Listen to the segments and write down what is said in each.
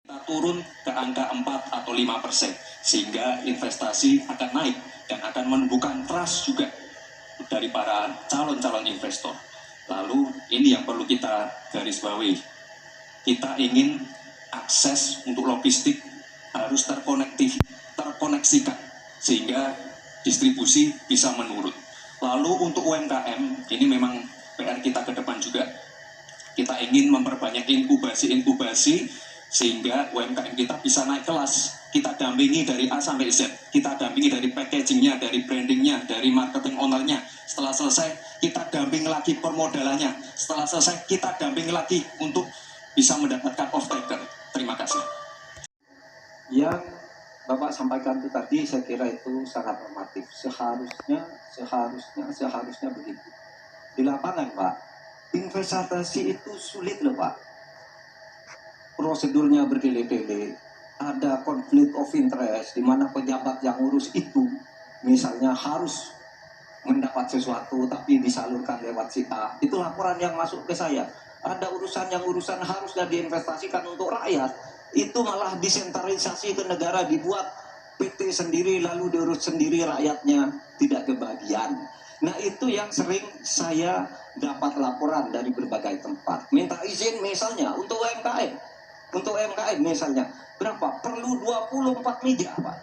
Kita turun ke angka 4 atau 5%, sehingga investasi akan naik dan akan menumbuhkan trust juga dari para calon-calon investor. Lalu ini yang perlu kita garis bawahi. Kita ingin akses untuk logistik harus terkoneksikan sehingga distribusi bisa menurun. Lalu untuk UMKM, ini memang PR kita ke depan juga. Kita ingin memperbanyak inkubasi sehingga UMKM kita bisa naik kelas. Kita dampingi dari A sampai Z. Kita dampingi dari packagingnya, dari brandingnya, dari marketing ownernya. Setelah selesai, kita dampingi lagi permodalannya. Setelah selesai, kita dampingi lagi untuk bisa mendapatkan off-taker. Terima kasih. Yang Bapak sampaikan itu tadi saya kira itu sangat normatif. Seharusnya begitu. Di lapangan, Pak, investasi itu sulit loh, Pak. Prosedurnya bertele-tele, ada konflik of interest di mana pejabat yang urus itu misalnya harus mendapat sesuatu tapi disalurkan lewat si A. Itu laporan yang masuk ke saya. Ada urusan harusnya diinvestasikan untuk rakyat, itu malah disentralisasi ke negara, dibuat PT sendiri lalu diurus sendiri, rakyatnya tidak kebagian. Nah itu yang sering saya dapat laporan dari berbagai tempat. Minta izin misalnya untuk UMKM misalnya berapa? Perlu 24 meja, Pak,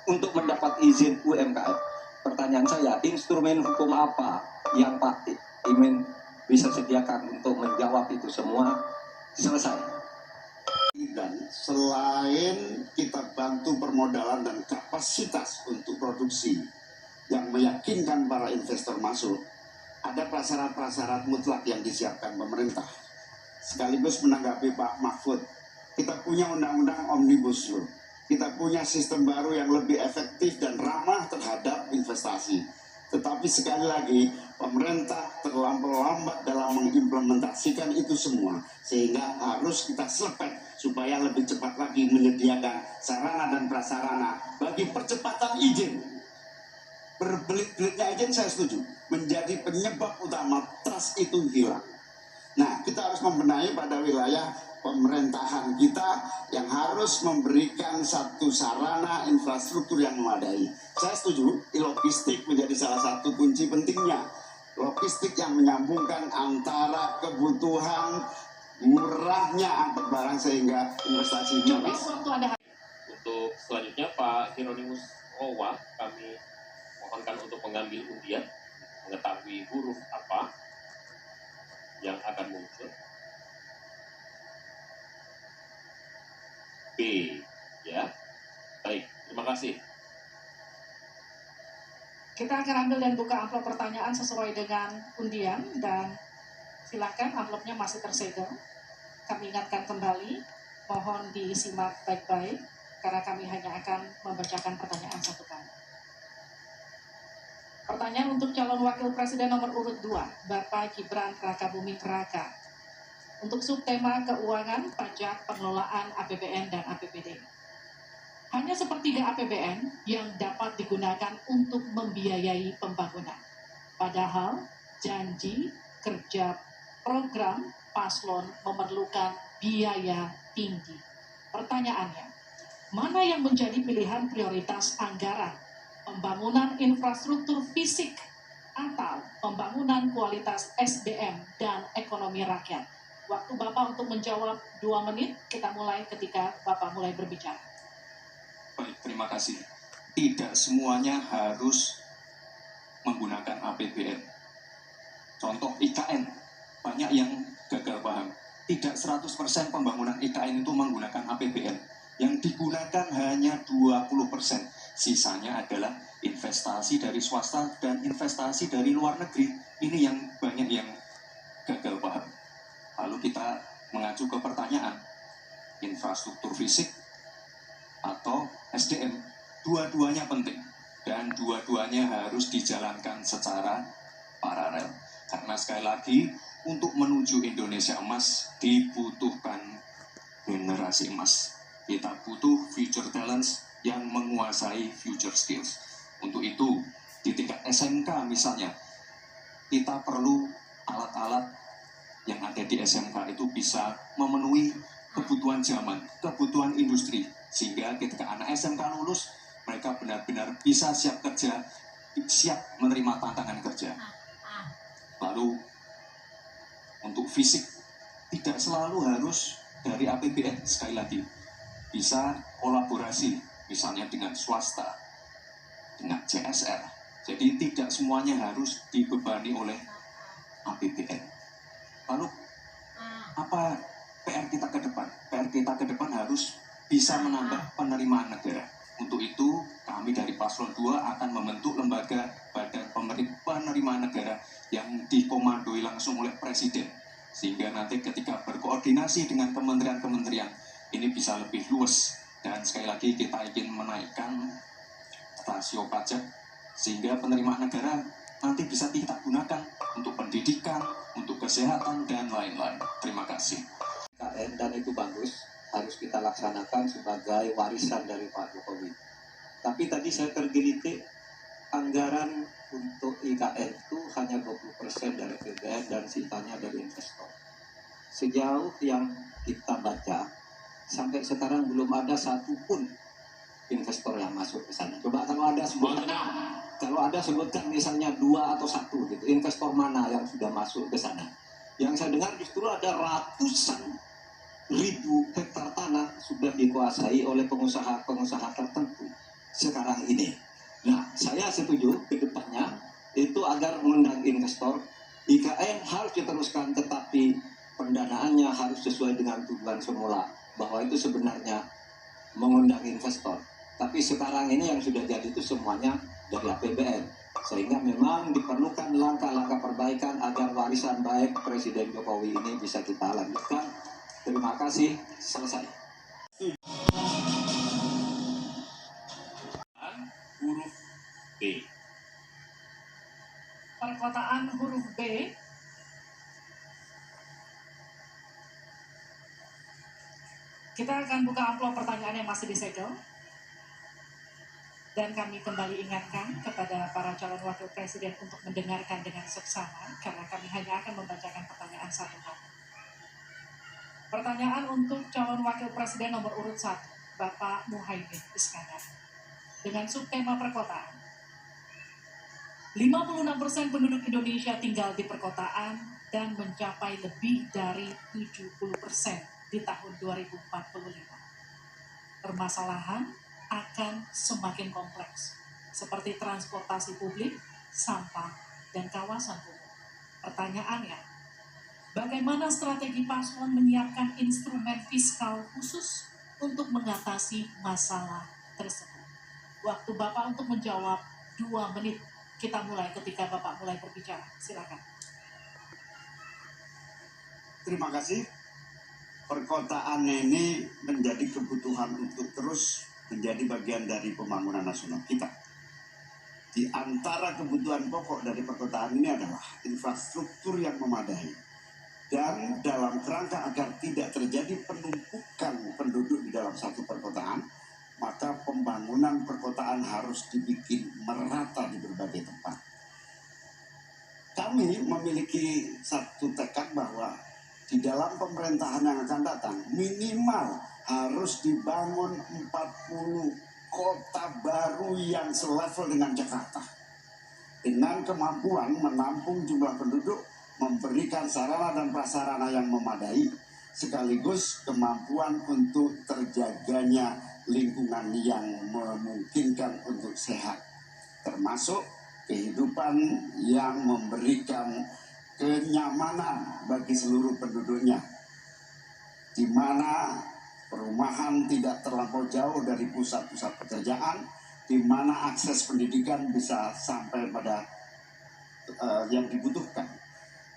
untuk mendapat izin UMKM. Pertanyaan saya, instrumen hukum apa yang Pak Imin bisa sediakan untuk menjawab itu semua? Selesai. Dan selain kita bantu permodalan dan kapasitas untuk produksi yang meyakinkan para investor masuk, ada prasyarat-prasyarat mutlak yang disiapkan pemerintah. Sekaligus menanggapi Pak Mahfud, kita punya undang-undang Omnibus Law. Kita punya sistem baru yang lebih efektif dan ramah terhadap investasi. Tetapi sekali lagi, pemerintah terlampau lambat dalam mengimplementasikan itu semua. Sehingga harus kita selepet supaya lebih cepat lagi menyediakan sarana dan prasarana bagi percepatan izin. Berbelit-belitnya izin saya setuju, menjadi penyebab utama trust itu hilang. Nah, kita harus membenahi pada wilayah pemerintahan kita yang harus memberikan satu sarana infrastruktur yang memadai. Saya setuju, logistik menjadi salah satu kunci pentingnya. Logistik yang menyambungkan antara kebutuhan murahnya angkut barang sehingga investasinya. Untuk selanjutnya Pak Hieronymus Owa, kami mohonkan untuk mengambil undian, mengetahui huruf apa yang akan muncul. B, ya. Baik, terima kasih. Kita akan ambil dan buka amplop pertanyaan sesuai dengan undian, dan silakan amplopnya masih tersegel. Kami ingatkan kembali, mohon disimak baik-baik karena kami hanya akan membacakan pertanyaan satu kali. Pertanyaan untuk calon wakil presiden nomor urut 2, Bapak Gibran Rakabuming Raka. Untuk subtema keuangan, pajak, pengelolaan APBN dan APBD. Hanya sepertiga APBN yang dapat digunakan untuk membiayai pembangunan. Padahal janji kerja program paslon memerlukan biaya tinggi. Pertanyaannya, mana yang menjadi pilihan prioritas anggaran? Pembangunan infrastruktur fisik atau pembangunan kualitas SDM dan ekonomi rakyat? Waktu Bapak untuk menjawab 2 menit, kita mulai ketika Bapak mulai berbicara. Baik, terima kasih. Tidak semuanya harus menggunakan APBN. Contoh IKN, banyak yang gagal paham. Tidak 100% pembangunan IKN itu menggunakan APBN. Yang digunakan hanya 20%. Sisanya adalah investasi dari swasta dan investasi dari luar negeri. Ini yang banyak yang gagal paham. Lalu kita mengacu ke pertanyaan, infrastruktur fisik atau SDM, dua-duanya penting dan dua-duanya harus dijalankan secara paralel. Karena sekali lagi, untuk menuju Indonesia emas dibutuhkan generasi emas. Kita butuh future talents yang menguasai future skills. Untuk itu, di tingkat SMK misalnya, kita perlu alat-alat yang ada di SMK itu bisa memenuhi kebutuhan zaman, kebutuhan industri, sehingga ketika anak SMK lulus, mereka benar-benar bisa siap kerja, siap menerima tantangan kerja. Lalu untuk fisik tidak selalu harus dari APBN, sekali lagi bisa kolaborasi misalnya dengan swasta, dengan CSR. Jadi tidak semuanya harus dibebani oleh APBN. Lalu apa PR kita ke depan? PR kita ke depan harus bisa menambah penerimaan negara. Untuk itu, kami dari Paslon 2 akan membentuk lembaga badan penerimaan negara yang dikomandoi langsung oleh Presiden. Sehingga nanti ketika berkoordinasi dengan kementerian-kementerian, ini bisa lebih luas. Dan sekali lagi kita ingin menaikkan rasio pajak, sehingga penerimaan negara nanti bisa kita gunakan untuk pendidikan, untuk kesehatan, dan lain-lain. Terima kasih. IKN, dan itu bagus, harus kita laksanakan sebagai warisan dari Pak Jokowi. Tapi tadi saya tergelitik, anggaran untuk IKN itu hanya 20% dari APBN dan sisanya dari investor. Sejauh yang kita baca, sampai sekarang belum ada satupun investor yang masuk ke sana. Coba kalau ada sebutkan misalnya 2 atau 1 gitu, investor mana yang sudah masuk ke sana. Yang saya dengar justru ada ratusan ribu hektar tanah sudah dikuasai oleh pengusaha-pengusaha tertentu sekarang ini. Nah, saya setuju ke depannya itu agar mengundang investor. IKN harus diteruskan, tetapi pendanaannya harus sesuai dengan tujuan semula, bahwa itu sebenarnya mengundang investor. Tapi sekarang ini yang sudah jadi itu semuanya dari APBN, sehingga memang diperlukan langkah-langkah perbaikan agar warisan baik Presiden Jokowi ini bisa kita lanjutkan. Terima kasih, selesai. Huruf B. Perkotaan huruf B. Kita akan buka amplop pertanyaan yang masih disegel. Dan kami kembali ingatkan kepada para calon wakil presiden untuk mendengarkan dengan seksama, karena kami hanya akan membacakan pertanyaan satu-satu. Pertanyaan untuk calon wakil presiden nomor urut 1, Bapak Muhaimin Iskandar. Dengan subtema perkotaan. 56% penduduk Indonesia tinggal di perkotaan dan mencapai lebih dari 70% di tahun 2045. Permasalahan akan semakin kompleks, seperti transportasi publik, sampah, dan kawasan umum. Pertanyaannya, bagaimana strategi paslon menyiapkan instrumen fiskal khusus untuk mengatasi masalah tersebut? Waktu Bapak untuk menjawab 2 menit. Kita mulai ketika Bapak mulai berbicara. Silakan. Terima kasih. Perkotaan ini menjadi kebutuhan untuk terus menjadi bagian dari pembangunan nasional kita. Di antara kebutuhan pokok dari perkotaan ini adalah infrastruktur yang memadai. Dan dalam kerangka agar tidak terjadi penumpukan penduduk di dalam satu perkotaan, maka pembangunan perkotaan harus dibikin merata di berbagai tempat. Kami memiliki satu tekad bahwa di dalam pemerintahan yang akan datang, minimal harus dibangun 40 kota baru yang selevel dengan Jakarta. Dengan kemampuan menampung jumlah penduduk, memberikan sarana dan prasarana yang memadai, sekaligus kemampuan untuk terjaganya lingkungan yang memungkinkan untuk sehat, termasuk kehidupan yang memberikan kenyamanan bagi seluruh penduduknya, di mana perumahan tidak terlampau jauh dari pusat-pusat pekerjaan, di mana akses pendidikan bisa sampai pada yang dibutuhkan.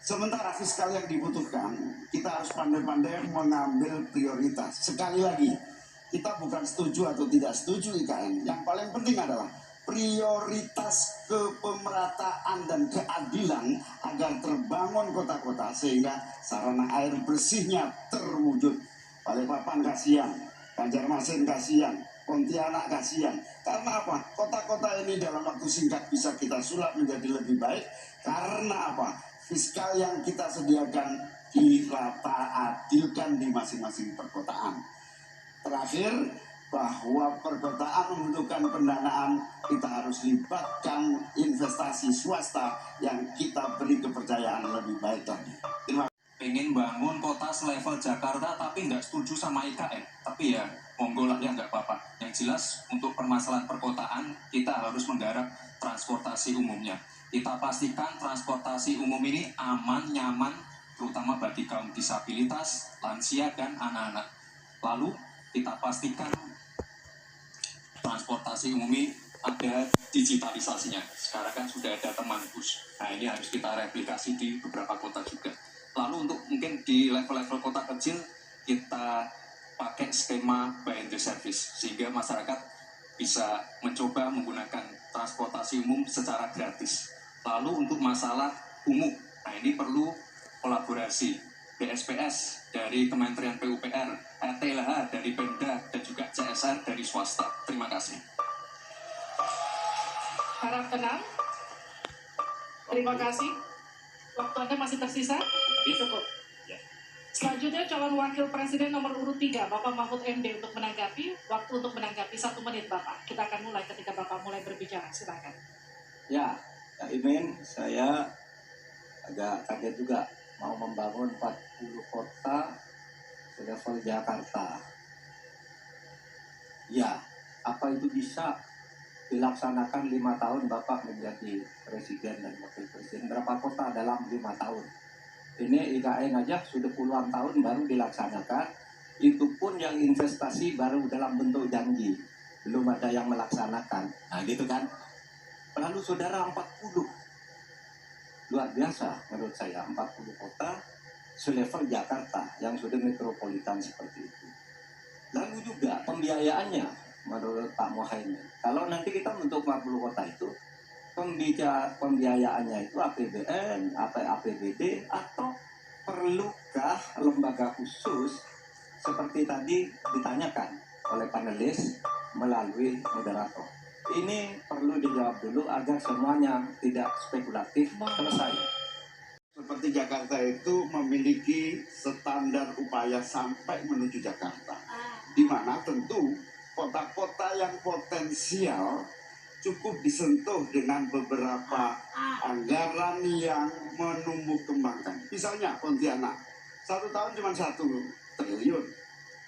Sementara fiskal yang dibutuhkan, kita harus pandai-pandai mengambil prioritas. Sekali lagi, kita bukan setuju atau tidak setuju IKN. Yang paling penting adalah prioritas kepemerataan dan keadilan agar terbangun kota-kota sehingga sarana air bersihnya terwujud. Balikpapan kasihan, Banjarmasin kasihan, Pontianak kasihan. Karena apa? Kota-kota ini dalam waktu singkat bisa kita sulap menjadi lebih baik. Karena apa? Fiskal yang kita sediakan di kita adilkan di masing-masing perkotaan. Terakhir, bahwa perkotaan membutuhkan pendanaan, kita harus libatkan investasi swasta yang kita beri kepercayaan lebih baik lagi. Terima kasih. Pengen bangun kota selevel Jakarta tapi nggak setuju sama IKN. Tapi ya monggo lah ya, nggak apa-apa. Yang jelas untuk permasalahan perkotaan kita harus menggarap transportasi umumnya. Kita pastikan transportasi umum ini aman, nyaman, terutama bagi kaum disabilitas, lansia, dan anak-anak. Lalu kita pastikan transportasi umum ini ada digitalisasinya. Sekarang kan sudah ada teman bus. Nah ini harus kita replikasi di beberapa kota juga. Lalu untuk mungkin di level-level kota kecil kita pakai skema buy and the service sehingga masyarakat bisa mencoba menggunakan transportasi umum secara gratis. Lalu untuk masalah umum, nah ini perlu kolaborasi BSPS dari Kementerian PUPR, RTLH dari Pemda dan juga CSR dari swasta. Terima kasih. Harap tenang. Terima kasih. Waktu Anda masih tersisa? Cukup. Ya. Selanjutnya calon wakil presiden nomor urut 3, Bapak Mahfud MD untuk menanggapi. Waktu untuk menanggapi 1 menit, Bapak. Kita akan mulai ketika Bapak mulai berbicara. Silakan. Ya, Kak Imin, saya agak kaget juga mau membangun 40 kota selevel Jakarta. Ya, apa itu bisa dilaksanakan 5 tahun Bapak menjadi presiden dan wakil presiden? Berapa kota dalam 5 tahun? Ini IKN aja sudah puluhan tahun baru dilaksanakan. Itu pun yang investasi baru dalam bentuk janji, belum ada yang melaksanakan. Nah gitu kan. Lalu saudara 40, luar biasa menurut saya, 40 kota selevel Jakarta yang sudah metropolitan seperti itu. Lalu juga pembiayaannya menurut Pak Muhaimin, kalau nanti kita untuk 40 kota itu pembiayaannya itu APBN, APBD, atau perlukah lembaga khusus seperti tadi ditanyakan oleh panelis melalui moderator. Ini perlu dijawab dulu agar semuanya tidak spekulatif. Selesai. Seperti Jakarta itu memiliki standar upaya sampai menuju Jakarta, di mana tentu kota-kota yang potensial cukup disentuh dengan beberapa anggaran yang menumbuh kembangkan. Misalnya Pontianak, 1 tahun cuma 1 triliun.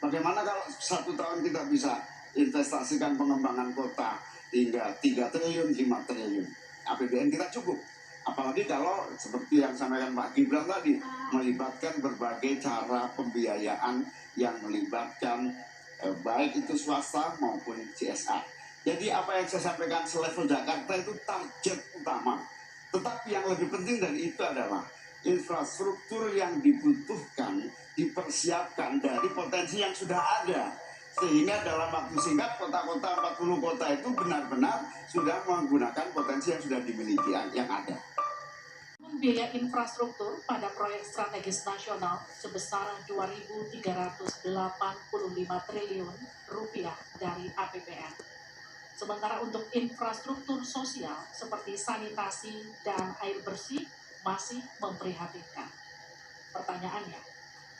Bagaimana kalau 1 tahun kita bisa investasikan pengembangan kota hingga 3 triliun, 5 triliun. APBN kita cukup. Apalagi kalau seperti yang disampaikan Pak Gibran tadi, melibatkan berbagai cara pembiayaan yang melibatkan baik itu swasta maupun CSR. Jadi apa yang saya sampaikan selevel Jakarta itu target utama. Tetapi yang lebih penting dari itu adalah infrastruktur yang dibutuhkan, dipersiapkan dari potensi yang sudah ada. Sehingga dalam waktu singkat kota-kota 40 kota itu benar-benar sudah menggunakan potensi yang sudah dimiliki yang ada. Biaya infrastruktur pada proyek strategis nasional sebesar 2.385 triliun rupiah dari APBN. Sementara untuk infrastruktur sosial seperti sanitasi dan air bersih masih memprihatinkan. Pertanyaannya,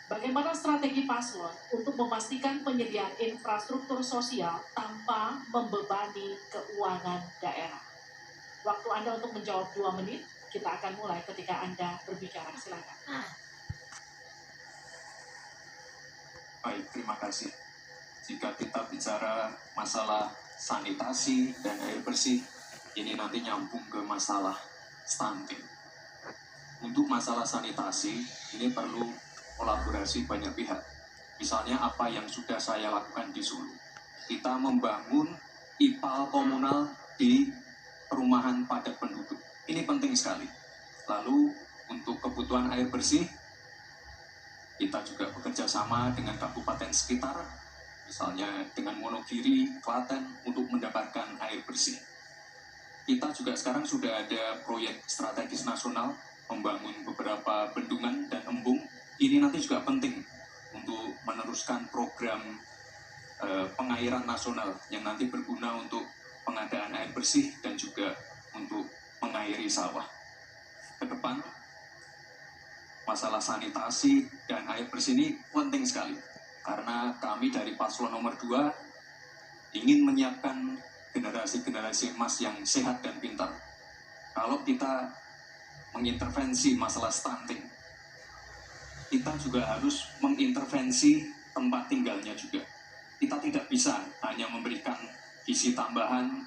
bagaimana strategi paslon untuk memastikan penyediaan infrastruktur sosial tanpa membebani keuangan daerah? Waktu Anda untuk menjawab 2 menit. Kita akan mulai ketika Anda berbicara. Silakan. Baik, terima kasih. Jika kita bicara masalah sanitasi dan air bersih, ini nanti nyambung ke masalah stunting. Untuk masalah sanitasi, ini perlu kolaborasi banyak pihak. Misalnya apa yang sudah saya lakukan di Solo. Kita membangun IPAL komunal di perumahan padat penduduk. Ini penting sekali. Lalu untuk kebutuhan air bersih, kita juga bekerja sama dengan kabupaten sekitar, misalnya dengan Wonogiri, Klaten, untuk mendapatkan air bersih. Kita juga sekarang sudah ada proyek strategis nasional, membangun beberapa bendungan dan embung. Ini nanti juga penting untuk meneruskan program pengairan nasional yang nanti berguna untuk pengadaan air bersih dan juga untuk mengairi sawah. Ke depan, masalah sanitasi dan air bersih ini penting sekali. Karena kami dari paslon nomor 2 ingin menyiapkan generasi-generasi emas yang sehat dan pintar. Kalau kita mengintervensi masalah stunting, kita juga harus mengintervensi tempat tinggalnya juga. Kita tidak bisa hanya memberikan gizi tambahan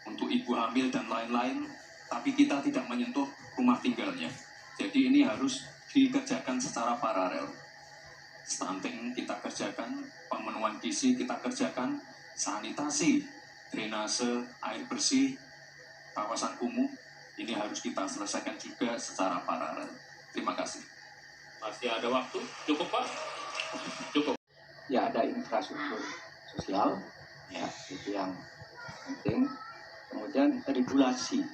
untuk ibu hamil dan lain-lain, tapi kita tidak menyentuh rumah tinggalnya. Jadi ini harus dikerjakan secara paralel. Stunting kita kerjakan, pemenuhan gizi kita kerjakan, sanitasi, drainase, air bersih, kawasan kumuh, ini harus kita selesaikan juga secara paralel. Terima kasih. Masih ada waktu? Cukup, Pak? Cukup. Ya, ada infrastruktur sosial, ya itu yang penting. Kemudian regulasi.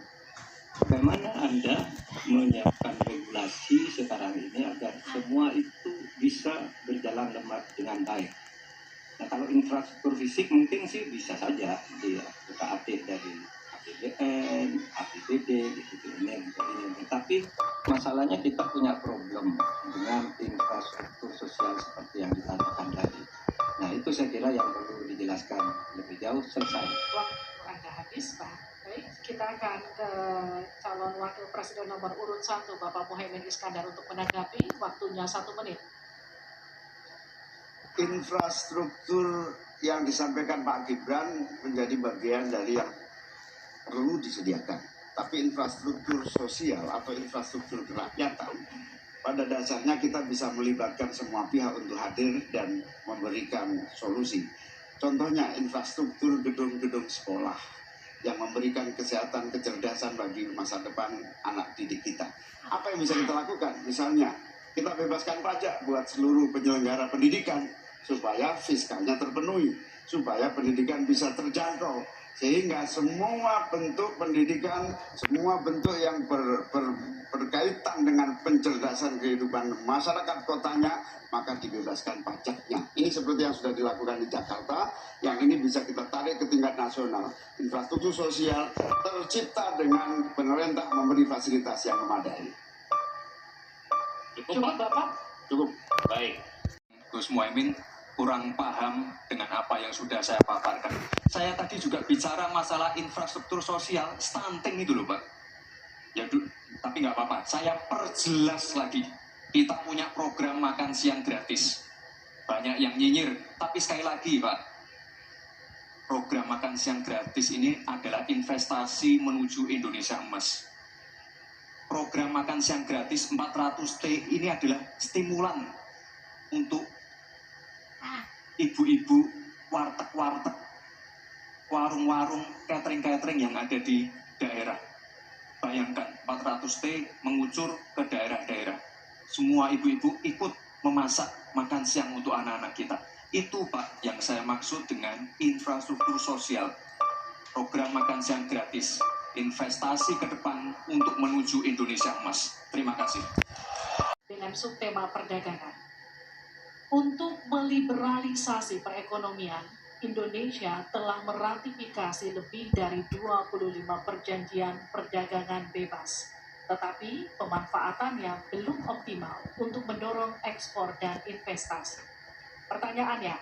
Bagaimana Anda menyiapkan regulasi sekarang ini agar semua itu bisa berjalan dengan baik? Nah, kalau infrastruktur fisik mungkin sih bisa saja dia UKT dari APBN, APBD, gitu ini. Tapi masalahnya kita punya problem dengan infrastruktur sosial seperti yang ditanyakan tadi. Nah, itu saya kira yang perlu dijelaskan lebih jauh. Selesai. Waktu Anda habis, Pak. Baik, kita akan ke calon wakil presiden nomor urut 1, Bapak Muhaimin Iskandar, untuk menanggapi. Waktunya 1 menit. Infrastruktur yang disampaikan Pak Gibran menjadi bagian dari yang perlu disediakan. Tapi infrastruktur sosial atau infrastruktur kerakyatan, pada dasarnya kita bisa melibatkan semua pihak untuk hadir dan memberikan solusi. Contohnya infrastruktur gedung-gedung sekolah yang memberikan kesehatan, kecerdasan bagi masa depan anak didik kita. Apa yang bisa kita lakukan? Misalnya, kita bebaskan pajak buat seluruh penyelenggara pendidikan supaya fiskalnya terpenuhi, supaya pendidikan bisa terjangkau, sehingga semua bentuk pendidikan, semua bentuk yang berkaitan dengan pencerdasan kehidupan masyarakat kotanya, maka dibebaskan pajaknya. Ini seperti yang sudah dilakukan di Jakarta, yang ini bisa kita tarik ke tingkat nasional. Infrastruktur sosial tercipta dengan pemerintah memberi fasilitas yang memadai. Cukup, Bapak? Cukup. Baik. Gus Muhaimin kurang paham dengan apa yang sudah saya paparkan. Saya tadi juga bicara masalah infrastruktur sosial, stunting itu loh, Pak. Ya, tapi nggak apa-apa. Saya perjelas lagi. Kita punya program makan siang gratis. Banyak yang nyinyir, tapi sekali lagi, Pak, program makan siang gratis ini adalah investasi menuju Indonesia emas. Program makan siang gratis 400T ini adalah stimulan untuk ibu-ibu, warteg-warteg, warung-warung, catering-catering yang ada di daerah. Bayangkan 400T mengucur ke daerah-daerah. Semua ibu-ibu ikut memasak makan siang untuk anak-anak kita. Itu, Pak, yang saya maksud dengan infrastruktur sosial. Program makan siang gratis, investasi ke depan untuk menuju Indonesia emas. Terima kasih. Dengan subtema perdagangan. Untuk meliberalisasi perekonomian, Indonesia telah meratifikasi lebih dari 25 perjanjian perdagangan bebas. Tetapi pemanfaatannya belum optimal untuk mendorong ekspor dan investasi. Pertanyaannya,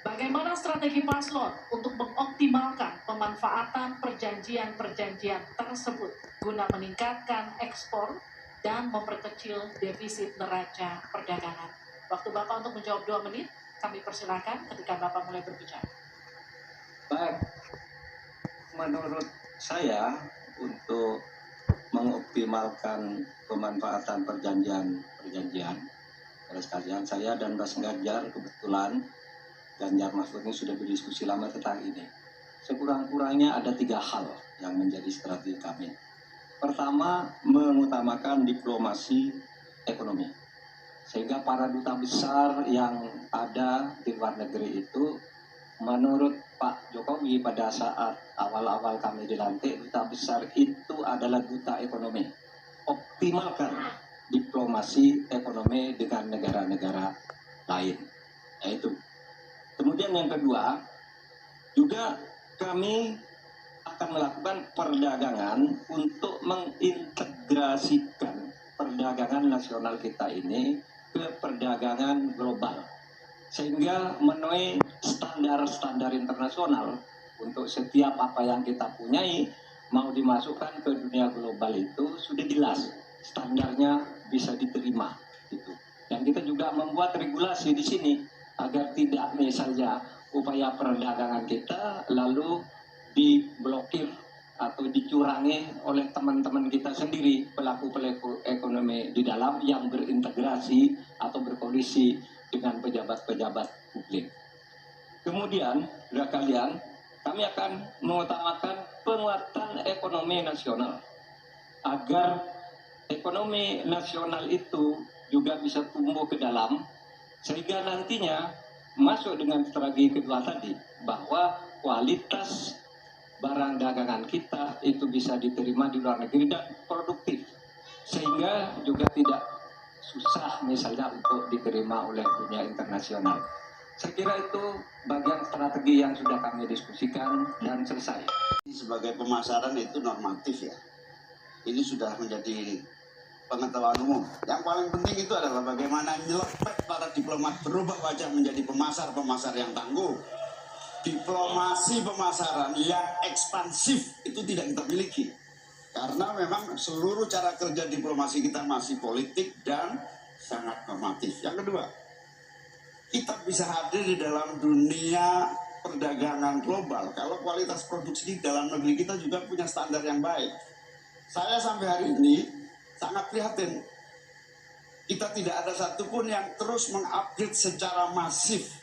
bagaimana strategi paslon untuk mengoptimalkan pemanfaatan perjanjian-perjanjian tersebut guna meningkatkan ekspor dan memperkecil defisit neraca perdagangan? Waktu Bapak untuk menjawab 2 menit, kami persilakan ketika Bapak mulai berbicara. Baik, menurut saya untuk mengoptimalkan pemanfaatan perjanjian pada sekalian, saya dan Mas Ganjar kebetulan Ganjar Mahfud ini sudah berdiskusi lama tentang ini. Sekurang-kurangnya ada 3 hal yang menjadi strategi kami. Pertama, mengutamakan diplomasi ekonomi. Sehingga para duta besar yang ada di luar negeri itu, menurut Pak Jokowi pada saat awal-awal kami dilantik, duta besar itu adalah duta ekonomi. Optimalkan diplomasi ekonomi dengan negara-negara lain. Yaitu. Kemudian yang kedua, juga kami akan melakukan perdagangan untuk mengintegrasikan perdagangan perdagangan nasional kita ini ke perdagangan global, sehingga memenuhi standar-standar internasional untuk setiap apa yang kita punyai mau dimasukkan ke dunia global itu sudah jelas standarnya bisa diterima gitu. Dan kita juga membuat regulasi di sini agar tidak misalnya upaya perdagangan kita lalu diblokir atau dicurangi oleh teman-teman kita sendiri, pelaku-pelaku ekonomi di dalam yang berintegrasi atau berkoalisi dengan pejabat-pejabat publik. Kemudian, saudara kalian, kami akan mengutamakan penguatan ekonomi nasional agar ekonomi nasional itu juga bisa tumbuh ke dalam, sehingga nantinya masuk dengan strategi kedua tadi, bahwa kualitas barang dagangan kita itu bisa diterima di luar negeri dan produktif, sehingga juga tidak susah misalnya untuk diterima oleh dunia internasional. Saya kira itu bagian strategi yang sudah kami diskusikan dan selesai. Sebagai pemasaran itu normatif ya. Ini sudah menjadi pengetahuan umum. Yang paling penting itu adalah bagaimana nyelepet para diplomat berubah wajah menjadi pemasar-pemasar yang tangguh. Diplomasi pemasaran yang ekspansif itu tidak kita miliki. Karena memang seluruh cara kerja diplomasi kita masih politik dan sangat normatif. Yang kedua, kita bisa hadir di dalam dunia perdagangan global kalau kualitas produksi di dalam negeri kita juga punya standar yang baik. Saya sampai hari ini sangat prihatin. Kita tidak ada satupun yang terus mengupgrade secara masif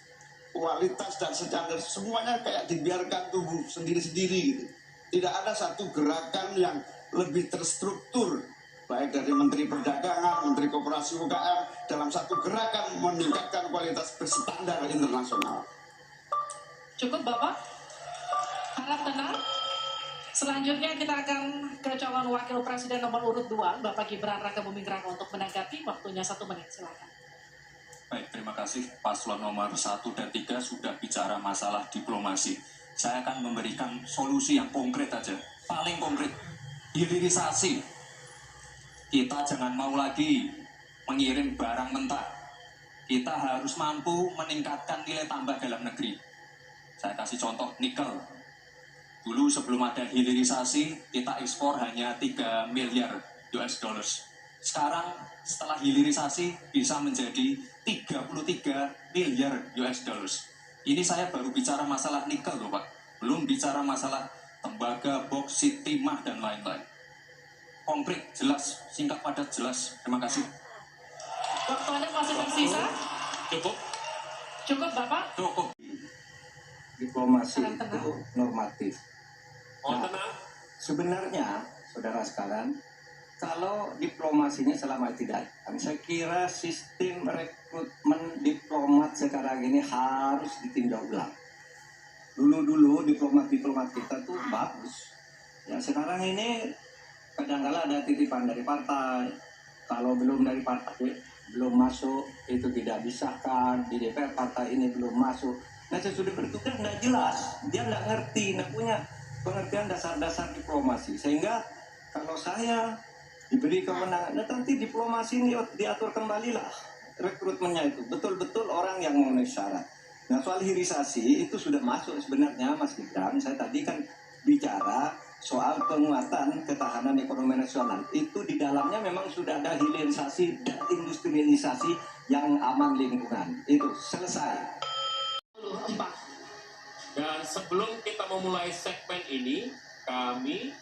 kualitas dan standar, semuanya kayak dibiarkan tumbuh sendiri-sendiri gitu. Tidak ada satu gerakan yang lebih terstruktur, baik dari Menteri Perdagangan, Menteri Koperasi UKM, dalam satu gerakan meningkatkan kualitas berstandar internasional. Cukup Bapak? Harap tenang. Selanjutnya kita akan ke calon wakil presiden nomor urut 2, Bapak Gibran Rakabuming Raka, untuk menanggapi. Waktunya 1 menit, silakan. Baik, terima kasih. Paslon nomor 1 dan 3 sudah bicara masalah diplomasi. Saya akan memberikan solusi yang konkret aja. Paling konkret, hilirisasi. Kita jangan mau lagi mengirim barang mentah. Kita harus mampu meningkatkan nilai tambah dalam negeri. Saya kasih contoh nikel. Dulu sebelum ada hilirisasi, kita ekspor hanya 3 miliar US dollars. Sekarang setelah hilirisasi bisa menjadi 33 miliar US dollars. Ini saya baru bicara masalah nikel loh Pak. Belum bicara masalah tembaga, boksit, timah, dan lain-lain. Konkret, jelas, singkat, padat, jelas. Terima kasih. Waktu Anda masih tersisa? Cukup. Cukup Bapak? Cukup. Diplomasi itu normatif. Mohon tenang. Sebenarnya, saudara sekalian, kalau diplomasinya selama tidak, saya kira sistem rekrutmen diplomat sekarang ini harus ditinjau ulang. Dulu diplomat kita tuh bagus. Ya sekarang ini kadang-kala ada titipan dari partai. Kalau belum dari partai belum masuk itu tidak disahkan, di DPR partai ini belum masuk. Nah sesudah bertugas nggak jelas, dia nggak ngerti, nggak punya pengertian dasar-dasar diplomasi. Sehingga kalau saya diberi kewenangan, nah nanti diplomasi ini diatur kembali lah rekrutmennya itu betul-betul orang yang memenuhi syarat. Nah soal hilirisasi itu sudah masuk sebenarnya Mas Gibran. Saya tadi kan bicara soal penguatan ketahanan ekonomi nasional. Itu di dalamnya memang sudah ada hilirisasi dan industrialisasi yang aman lingkungan. Itu selesai. Dan sebelum kita memulai segmen ini, kami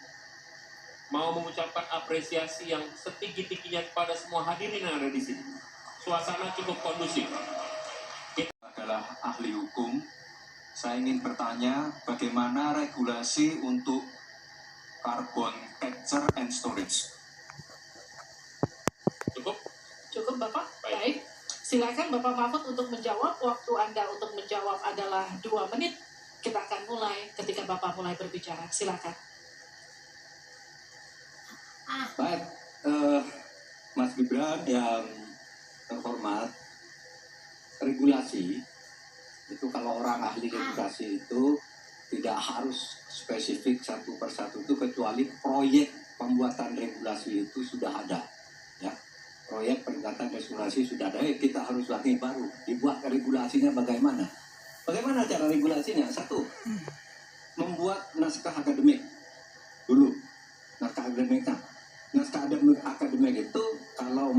mau mengucapkan apresiasi yang setinggi-tingginya kepada semua hadirin yang ada di sini. Suasana cukup kondusif. Adalah ahli hukum. Saya ingin bertanya bagaimana regulasi untuk carbon capture and storage. Cukup? Cukup Bapak? Baik. Baik. Silakan Bapak Mahfud untuk menjawab. Waktu Anda untuk menjawab adalah 2 menit. Kita akan mulai ketika Bapak mulai berbicara. Silakan. Baik, Mas Gibran yang terhormat, regulasi itu kalau orang ahli regulasi itu tidak harus spesifik satu persatu itu, kecuali proyek pembuatan regulasi itu sudah ada, ya. proyek peringatan restorasi sudah ada, kita harus lagi baru dibuat regulasinya bagaimana. Bagaimana cara regulasinya? Satu, membuat naskah akademik dulu, naskah akademiknya. Naskah akademik itu kalau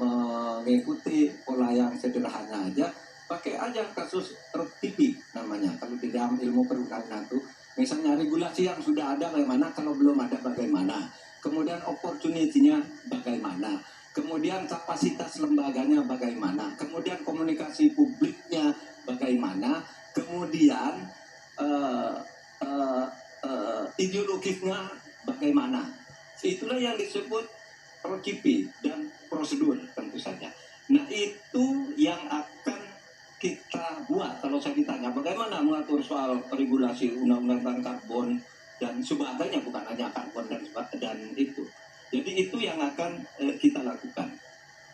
mengikuti pola yang sederhana aja, pakai aja kasus RTP namanya. Kalau di dalam ilmu perundangan itu, misalnya regulasi yang sudah ada bagaimana, kalau belum ada bagaimana, kemudian opportunity-nya bagaimana, kemudian kapasitas lembaganya bagaimana, kemudian komunikasi publiknya bagaimana, kemudian ideologisnya bagaimana. Itulah yang disebut PROCP dan prosedur tentu saja. Nah itu yang akan kita buat. Kalau saya ditanya bagaimana mengatur soal regulasi undang-undang tentang karbon dan sebagainya, bukan hanya karbon dan itu. Jadi itu yang akan kita lakukan.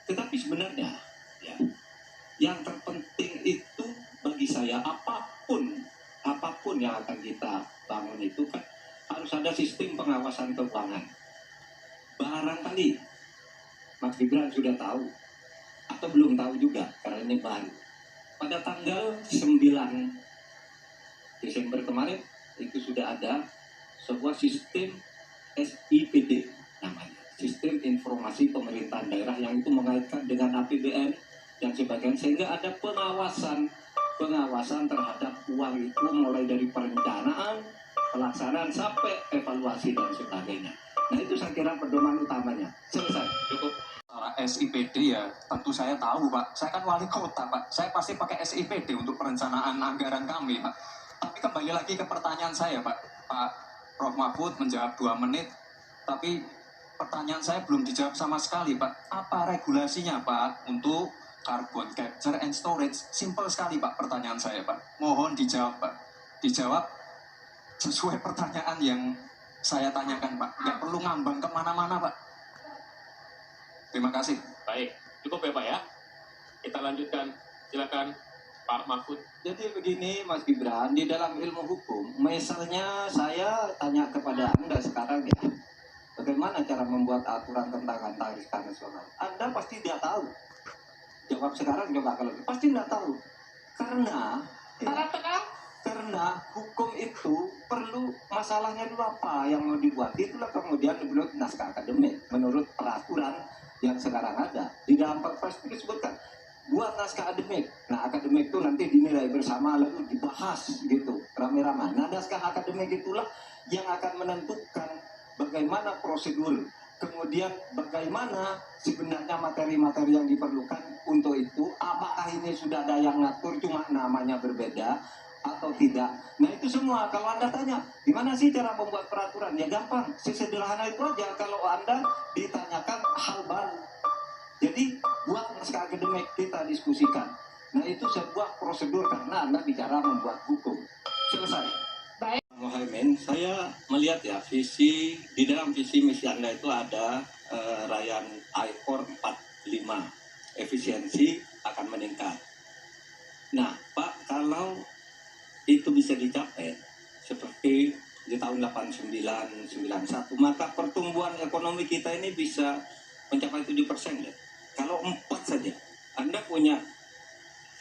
Tetapi sebenarnya ya, yang terpenting itu bagi saya apapun yang akan kita bangun itu kan harus ada sistem pengawasan keuangan. Barangkali Mas Gibran sudah tahu atau belum tahu juga karena ini baru. Pada tanggal 9 Desember kemarin itu sudah ada sebuah sistem SIPD namanya, Sistem Informasi Pemerintahan Daerah, yang itu mengaitkan dengan APBN dan sebagainya, sehingga ada pengawasan terhadap uang itu mulai dari perencanaan, pelaksanaan sampai evaluasi dan sebagainya. Nah itu saya kira pedoman utamanya. Selesai. Cukup. SIPD ya tentu saya tahu Pak. Saya kan wali kota Pak. Saya pasti pakai SIPD untuk perencanaan anggaran kami Pak. Tapi kembali lagi ke pertanyaan saya Pak. Pak Prof Mahfud menjawab 2 menit. Tapi pertanyaan saya belum dijawab sama sekali Pak. Apa regulasinya Pak untuk carbon capture and storage? Simple sekali Pak pertanyaan saya Pak. Mohon dijawab Pak. Dijawab sesuai pertanyaan yang saya tanyakan Pak. Nggak perlu ngambang kemana-mana Pak. Terima kasih. Baik, cukup ya Pak ya. Kita lanjutkan. Silakan Pak Mahfud. Jadi begini Mas Gibran, di dalam ilmu hukum, misalnya saya tanya kepada Anda sekarang ya, bagaimana cara membuat aturan tentang antariksa nasional? Anda pasti tidak tahu. Jawab sekarang coba kalau pasti tidak tahu. Karena karena hukum itu perlu, masalahnya dulu apa yang mau dibuat, itulah kemudian menurut naskah akademik, menurut peraturan yang sekarang ada di dalam Perpres itu disebutkan buat naskah akademik. Nah akademik itu nanti dinilai bersama lalu dibahas gitu rame-rame. Nah naskah akademik itulah yang akan menentukan bagaimana prosedur, kemudian bagaimana sebenarnya materi-materi yang diperlukan untuk itu, apakah ini sudah ada yang ngatur cuma namanya berbeda atau tidak. Nah itu semua kalau Anda tanya gimana sih cara membuat peraturan, ya gampang, sesederhana itu aja. Kalau Anda ditanyakan hal baru, jadi buat naskah akademik, kita diskusikan. Nah itu sebuah prosedur karena Anda bicara membuat hukum. Selesai. Baik. Mohaimin, saya melihat ya visi, di dalam visi misi Anda itu ada rayaan ICOR 45, efisiensi akan meningkat. Nah Pak, kalau itu bisa dicapai seperti di tahun 89, 91, maka pertumbuhan ekonomi kita ini bisa mencapai 7% deh. Kalau 4 saja, Anda punya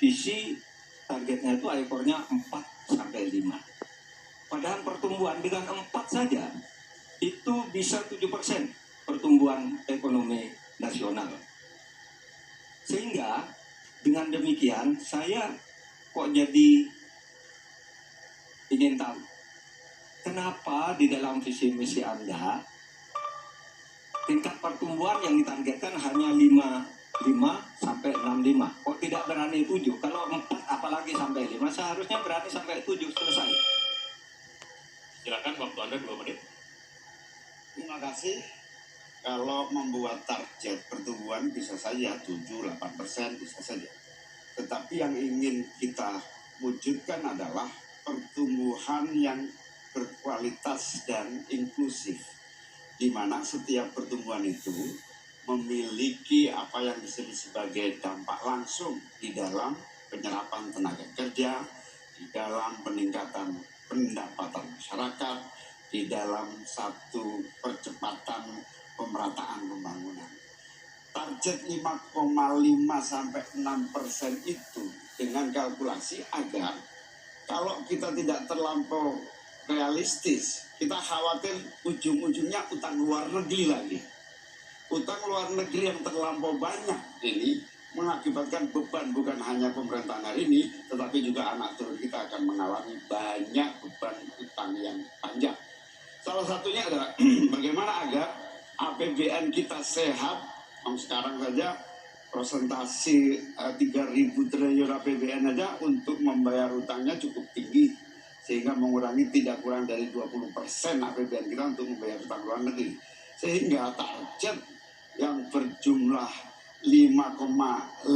visi targetnya itu ICOR-nya 4 sampai 5. Padahal pertumbuhan dengan 4 saja itu bisa 7% pertumbuhan ekonomi nasional. Sehingga dengan demikian saya kok jadi ingin tahu kenapa di dalam visi misi Anda tingkat pertumbuhan yang ditargetkan hanya 5 sampai 65. Kok tidak berani 7? Kalau 4 apalagi sampai 5, seharusnya berani sampai 7. Selesai. Silakan, waktu Anda 2 menit. Terima kasih. Kalau membuat target pertumbuhan bisa saja 7-8% bisa saja. Tetapi yang ingin kita wujudkan adalah pertumbuhan yang berkualitas dan inklusif, di mana setiap pertumbuhan itu memiliki apa yang disebut sebagai dampak langsung di dalam penyerapan tenaga kerja, di dalam peningkatan pendapatan masyarakat, di dalam satu percepatan pemerataan pembangunan. target 5,5 sampai 6% itu dengan kalkulasi agar kalau kita tidak terlampau realistis, kita khawatir ujung-ujungnya utang luar negeri lagi. Utang luar negeri yang terlampau banyak ini mengakibatkan beban bukan hanya pemerintahan hari ini, tetapi juga anak turun kita akan mengalami banyak beban utang yang panjang. Salah satunya adalah bagaimana agar APBN kita sehat. Sekarang saja presentasi 3.000 triliun APBN aja untuk membayar utangnya cukup tinggi, sehingga mengurangi tidak kurang dari 20% APBN kita untuk membayar utang luar negeri. Sehingga target yang berjumlah 5,5%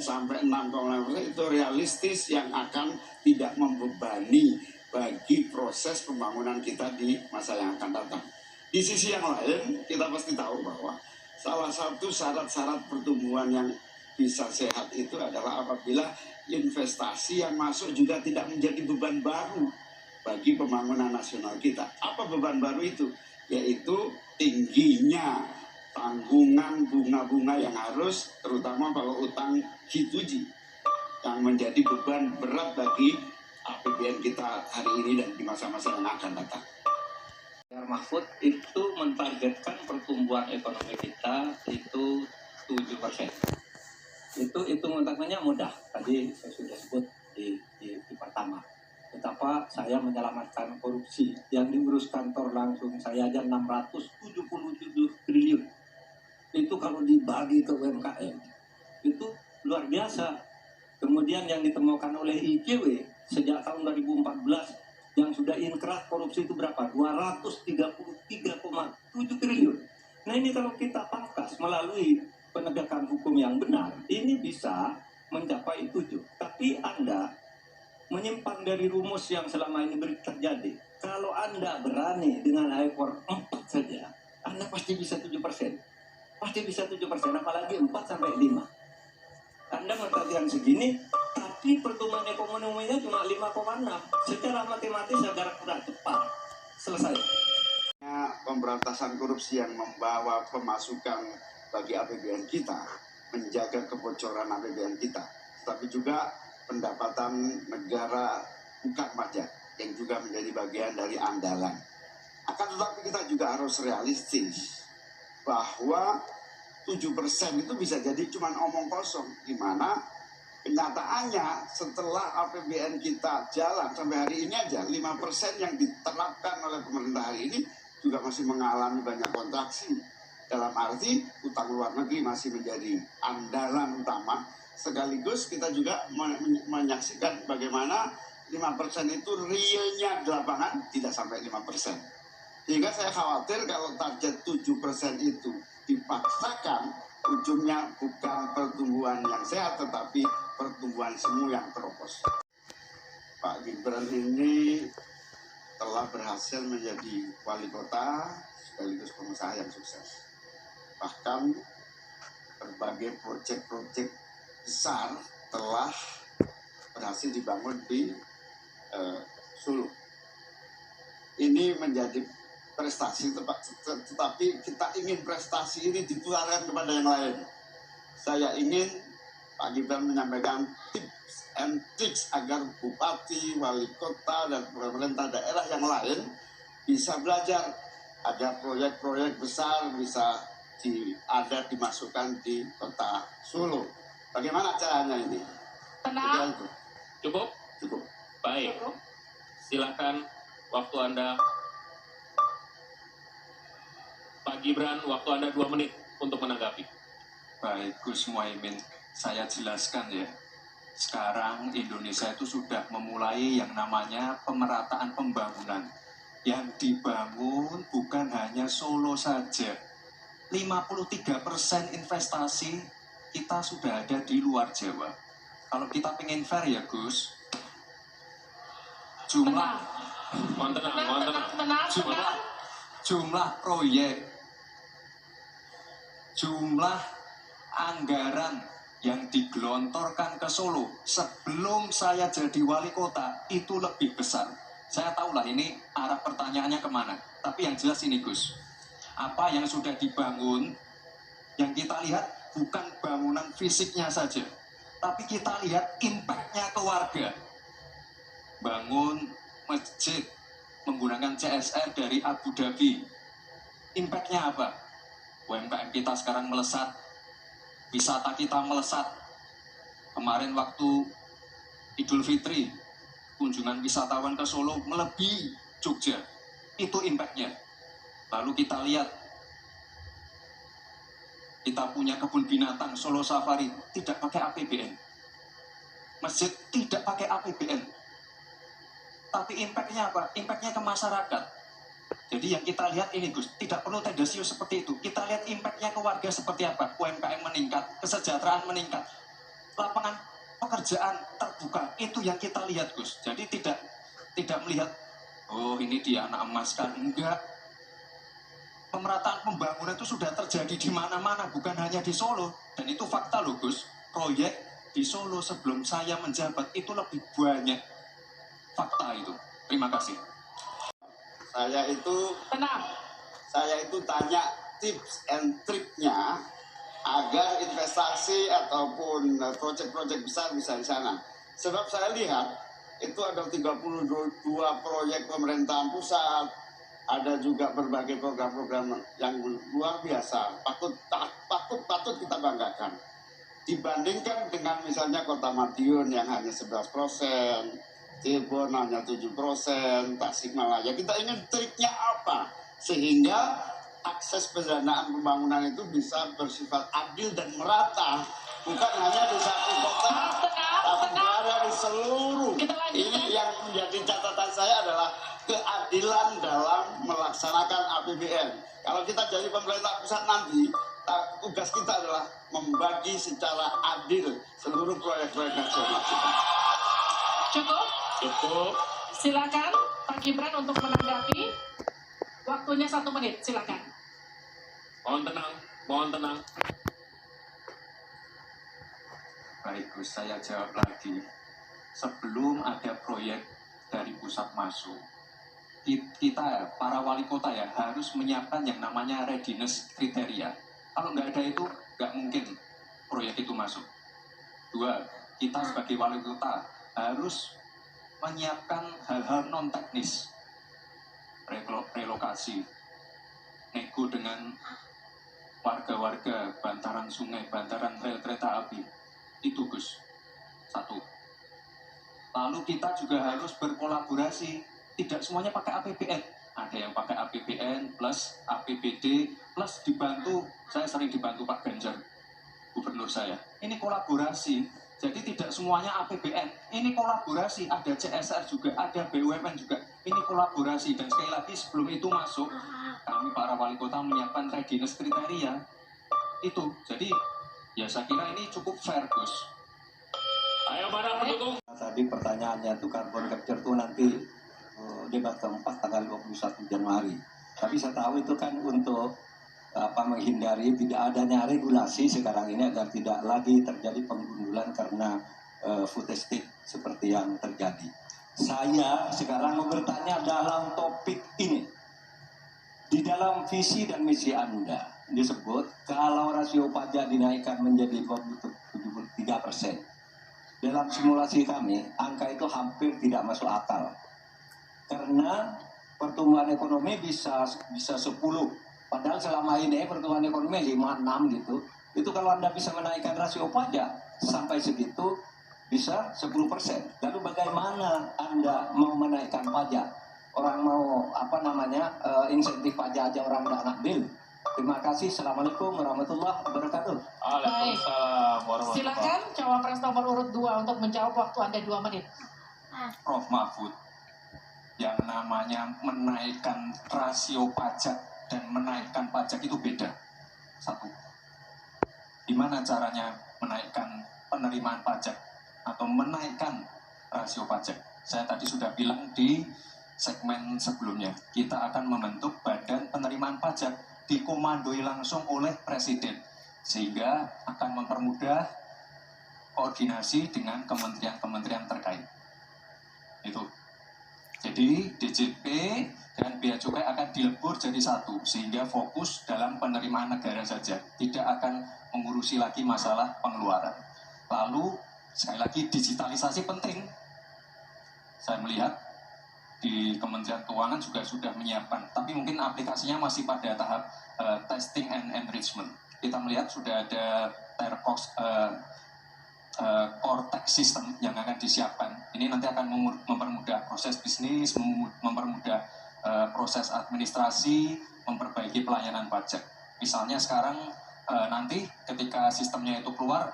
sampai 6,5% itu realistis, yang akan tidak membebani bagi proses pembangunan kita di masa yang akan datang. Di sisi yang lain, kita pasti tahu bahwa salah satu syarat-syarat pertumbuhan yang bisa sehat itu adalah apabila investasi yang masuk juga tidak menjadi beban baru bagi pembangunan nasional kita. Apa beban baru itu? Yaitu tingginya tanggungan bunga-bunga yang harus, terutama kalau utang G2G, yang menjadi beban berat bagi APBN kita hari ini dan di masa-masa yang akan datang. Mahfud itu mentargetkan pertumbuhan ekonomi kita itu 7%. Itu hitung-hitungannya mudah. Tadi saya sudah sebut di pertama. Betapa saya menyelamatkan korupsi yang diurus kantor langsung saya aja 677 triliun. Itu kalau dibagi ke UMKM itu luar biasa. Kemudian yang ditemukan oleh ICW sejak tahun 2014 yang sudah inkrah korupsi itu berapa? 233,7 triliun. Nah ini kalau kita pangkas melalui penegakan hukum yang benar, ini bisa mencapai 7. Tapi Anda menyimpang dari rumus yang selama ini terjadi. Kalau Anda berani dengan ekor 4 saja, Anda pasti bisa 7%. Pasti bisa 7%, apalagi 4 sampai 5. Anda mengatakan segini, tapi pertumbuhan ekonominya cuma 5,6. Secara matematis agak kurang tepat. Selesai. Pemberantasan korupsi yang membawa pemasukan bagi APBN kita, menjaga kebocoran APBN kita, tapi juga pendapatan negara bukan pajak yang juga menjadi bagian dari andalan. Akan tetapi kita juga harus realistis bahwa 7% itu bisa jadi cuma omong kosong, di mana kenyataannya setelah APBN kita jalan sampai hari ini aja 5% yang diterapkan oleh pemerintah hari ini juga masih mengalami banyak kontraksi. Dalam arti utang luar negeri masih menjadi andalan utama, sekaligus kita juga menyaksikan bagaimana 5% itu realnya di lapangan tidak sampai 5%. Sehingga saya khawatir kalau target 7% itu dipaksakan, ujungnya bukan pertumbuhan yang sehat, tetapi pertumbuhan semu yang keropos. Pak Gibran ini telah berhasil menjadi wali kota sekaligus pengusaha yang sukses. Bahkan berbagai proyek-proyek besar telah berhasil dibangun di Solo. Ini menjadi prestasi, tetapi kita ingin prestasi ini ditularkan kepada yang lain. Saya ingin Pak Gibran menyampaikan tips and tricks agar bupati, wali kota, dan pemerintah daerah yang lain bisa belajar agar proyek-proyek besar bisa dimasukkan di kota Solo. Bagaimana caranya ini? Tenang. Cukup? Cukup. Baik. Silakan waktu Anda. Pak Gibran, waktu Anda 2 menit untuk menanggapi. Baik, Gus Muhaimin, saya jelaskan ya. Sekarang Indonesia itu sudah memulai yang namanya pemerataan pembangunan. Yang dibangun bukan hanya Solo saja. 53% investasi kita sudah ada di luar Jawa. Kalau kita pengen fair ya Gus, jumlah jumlah proyek, jumlah anggaran yang digelontorkan ke Solo sebelum saya jadi wali kota itu lebih besar. Saya tahulah ini arah pertanyaannya kemana, tapi yang jelas ini Gus, apa yang sudah dibangun Yang kita lihat bukan bangunan fisiknya saja, tapi kita lihat impact-nya ke warga. Bangun masjid menggunakan CSR dari Abu Dhabi. Impact-nya apa? UMKM kita sekarang melesat, wisata kita melesat. Kemarin waktu Idul Fitri, kunjungan wisatawan ke Solo melebihi Jogja. Itu impact-nya. Lalu kita lihat, kita punya kebun binatang Solo Safari, tidak pakai APBN. Masjid tidak pakai APBN. Tapi impact-nya apa? Impact-nya ke masyarakat. Jadi yang kita lihat ini Gus, tidak perlu tendensius seperti itu. Kita lihat impact-nya ke warga seperti apa. UMKM meningkat, kesejahteraan meningkat, lapangan pekerjaan terbuka. Itu yang kita lihat Gus. Jadi tidak melihat, oh ini dia anak emas kan. Enggak. Pemerataan pembangunan itu sudah terjadi di mana-mana, bukan hanya di Solo. Dan itu fakta loh Gus. Proyek di Solo sebelum saya menjabat itu lebih banyak. Fakta itu. Terima kasih. Tenang. Saya itu tanya tips and triknya agar investasi ataupun proyek-proyek besar bisa di sana. Sebab saya lihat itu ada 32 proyek pemerintahan pusat, ada juga berbagai program-program yang luar biasa, patut kita banggakan. Dibandingkan dengan misalnya Kota Madiun yang hanya 11%, Cirebon hanya 7%, Tasikmalaya. Kita ingin triknya apa? Sehingga akses pendanaan pembangunan itu bisa bersifat adil dan merata. Bukan hanya di satu kota, tapi berada di seluruh. Ini yang menjadi catatan saya adalah keadilan dalam melaksanakan APBN. Kalau kita jadi pemerintah pusat nanti, tugas kita adalah membagi secara adil seluruh proyek-proyek nasional kita. Cukup. Silakan Pak Gibran untuk menanggapi. Waktunya 1 menit, silakan. Mohon tenang. Baik Gus, saya jawab lagi. Sebelum ada proyek dari pusat masuk, kita para wali kota ya harus menyiapkan yang namanya readiness kriteria. Kalau nggak ada itu, nggak mungkin proyek itu masuk. 2, kita sebagai wali kota harus menyiapkan hal-hal non teknis, relokasi, nego dengan warga-warga, bantaran sungai, bantaran rel kereta api. Itu Gus, 1. Lalu kita juga harus berkolaborasi, tidak semuanya pakai APBN. Ada yang pakai APBN plus APBD plus dibantu, saya sering dibantu Pak Ganjar, gubernur saya. Ini kolaborasi. Jadi tidak semuanya APBN, ini kolaborasi, ada CSR juga, ada BUMN juga, ini kolaborasi. Dan sekali lagi sebelum itu masuk, kami para wali kota menyiapkan readiness kriteria, itu. Jadi ya saya kira ini cukup fair Gus. Ayo mana pendukung? Tadi pertanyaannya itu carbon capture itu nanti debat keempat tanggal 21 Januari. Tapi saya tahu itu kan untuk menghindari tidak adanya regulasi sekarang ini agar tidak lagi terjadi penggundulan karena food estate seperti yang terjadi. Saya sekarang mau bertanya dalam topik ini. Di dalam visi dan misi Anda disebut kalau rasio pajak dinaikkan menjadi 73%. Dalam simulasi kami, angka itu hampir tidak masuk akal. Karena pertumbuhan ekonomi bisa 10. Padahal selama ini pertumbuhan ekonomi 5-6 gitu. Itu kalau Anda bisa menaikkan rasio pajak sampai segitu bisa 10%. Lalu bagaimana Anda mau menaikkan pajak? Orang mau insentif pajak aja orang nggak ngambil. Terima kasih. Assalamualaikum warahmatullahi wabarakatuh. Waalaikumsalam warahmatullahi. Silakan cawapres nomor urut 2 untuk menjawab, waktu Anda 2 menit. Prof Mahfud, yang namanya menaikkan rasio pajak dan menaikkan pajak itu beda. 1. Gimana caranya menaikkan penerimaan pajak atau menaikkan rasio pajak? Saya tadi sudah bilang di segmen sebelumnya, kita akan membentuk badan penerimaan pajak, dikomandoi langsung oleh Presiden, sehingga akan mempermudah koordinasi dengan kementerian-kementerian terkait. Itu. Jadi DJP dan Bea Cukai akan dilebur jadi satu, sehingga fokus dalam penerimaan negara saja, tidak akan mengurusi lagi masalah pengeluaran. Lalu sekali lagi digitalisasi penting. Saya melihat di Kementerian Keuangan juga sudah menyiapkan, tapi mungkin aplikasinya masih pada tahap testing and enrichment. Kita melihat sudah ada Tercos core tax system yang akan disiapkan. Ini nanti akan mempermudah proses bisnis, mempermudah proses administrasi, memperbaiki pelayanan pajak. Misalnya sekarang nanti ketika sistemnya itu keluar,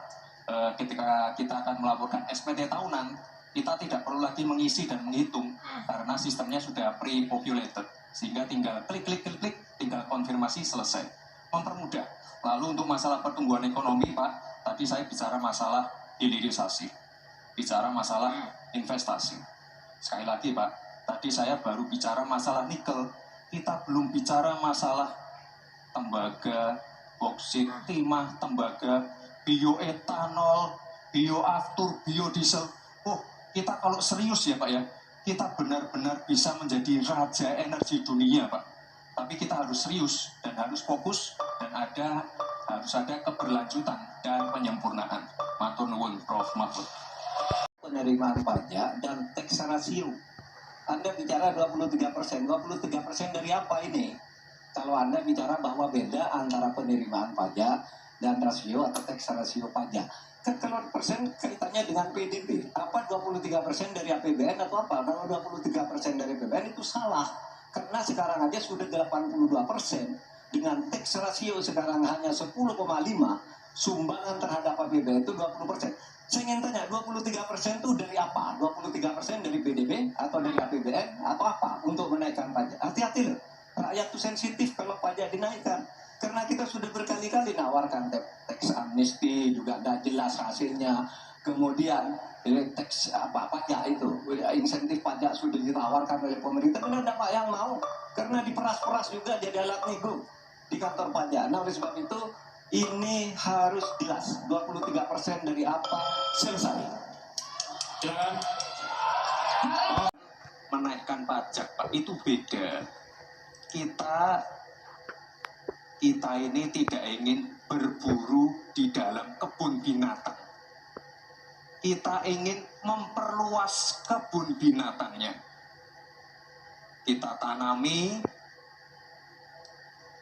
ketika kita akan melaporkan SPT tahunan, kita tidak perlu lagi mengisi dan menghitung karena sistemnya sudah pre-populated, sehingga tinggal klik, tinggal konfirmasi, selesai. Mempermudah. Lalu untuk masalah pertumbuhan ekonomi, Pak, tadi saya bicara masalah hilirisasi, bicara masalah investasi. Sekali lagi, Pak, tadi saya baru bicara masalah nikel, kita belum bicara masalah tembaga, boksit, timah, tembaga, bioetanol, bioaftur, biodiesel. Oh, kita kalau serius ya Pak ya, kita benar-benar bisa menjadi raja energi dunia Pak. Tapi kita harus serius dan harus fokus dan harus ada keberlanjutan dan penyempurnaan. Matur nuwun Prof. Mahfud. Penerimaan pajak dan tax ratio. Anda bicara 23%. 23% dari apa ini? Kalau Anda bicara bahwa beda antara penerimaan pajak dan rasio atau tax ratio pajak. Kan kalau persen kaitannya dengan PDB. Apa 23% dari APBN atau apa? Kalau 23% dari APBN itu salah. Karena sekarang aja sudah 82%. Dengan tax ratio sekarang hanya 10,5, sumbangan terhadap APBN itu 20%. Saya ingin tanya, 23% itu dari apa? 23% dari PDB atau dari APBN atau apa untuk menaikkan pajak? Hati-hati loh, rakyat itu sensitif kalau pajak dinaikkan. Karena kita sudah berkali-kali nawarkan tax amnesty, juga tidak jelas hasilnya. Kemudian tax pajak itu, insentif pajak sudah ditawarkan oleh pemerintah. Benar tidak Pak yang mau? Karena diperas-peras juga jadi alat nego di kantor pajak. Nah oleh sebab itu ini harus jelas 23% dari apa selesai. Silakan. Menaikkan pajak Pak itu beda. Kita ini tidak ingin berburu di dalam kebun binatang. Kita ingin memperluas kebun binatangnya. Kita tanami,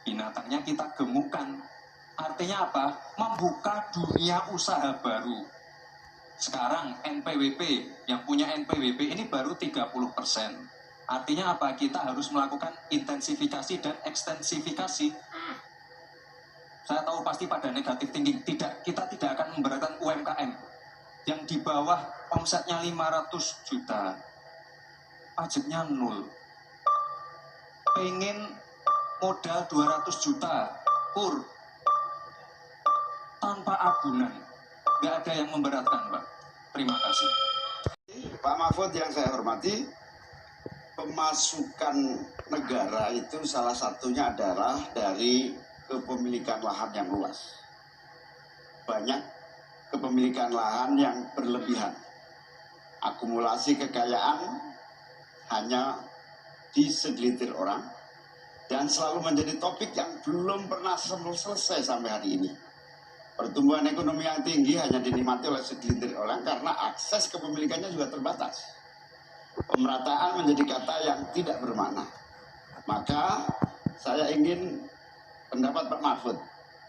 binatangnya kita gemukkan. Artinya apa? Membuka dunia usaha baru. Sekarang NPWP, yang punya NPWP ini baru 30%. Artinya apa? Kita harus melakukan intensifikasi dan ekstensifikasi. Saya tahu pasti pada negatif thinking. Kita tidak akan memberatkan UMKM yang di bawah omsetnya 500 juta. Pajaknya 0. Pengen modal 200 juta pur tanpa agunan. Nggak ada yang memberatkan, Pak. Terima kasih. Pak Mahfud yang saya hormati, pemasukan negara itu salah satunya adalah dari kepemilikan lahan yang luas. Banyak kepemilikan lahan yang berlebihan. Akumulasi kekayaan hanya di segelintir orang dan selalu menjadi topik yang belum pernah selesai sampai hari ini. Pertumbuhan ekonomi yang tinggi hanya dinikmati oleh segelintir orang karena akses kepemilikannya juga terbatas. Pemerataan menjadi kata yang tidak bermakna. Maka saya ingin pendapat Pak Mahfud,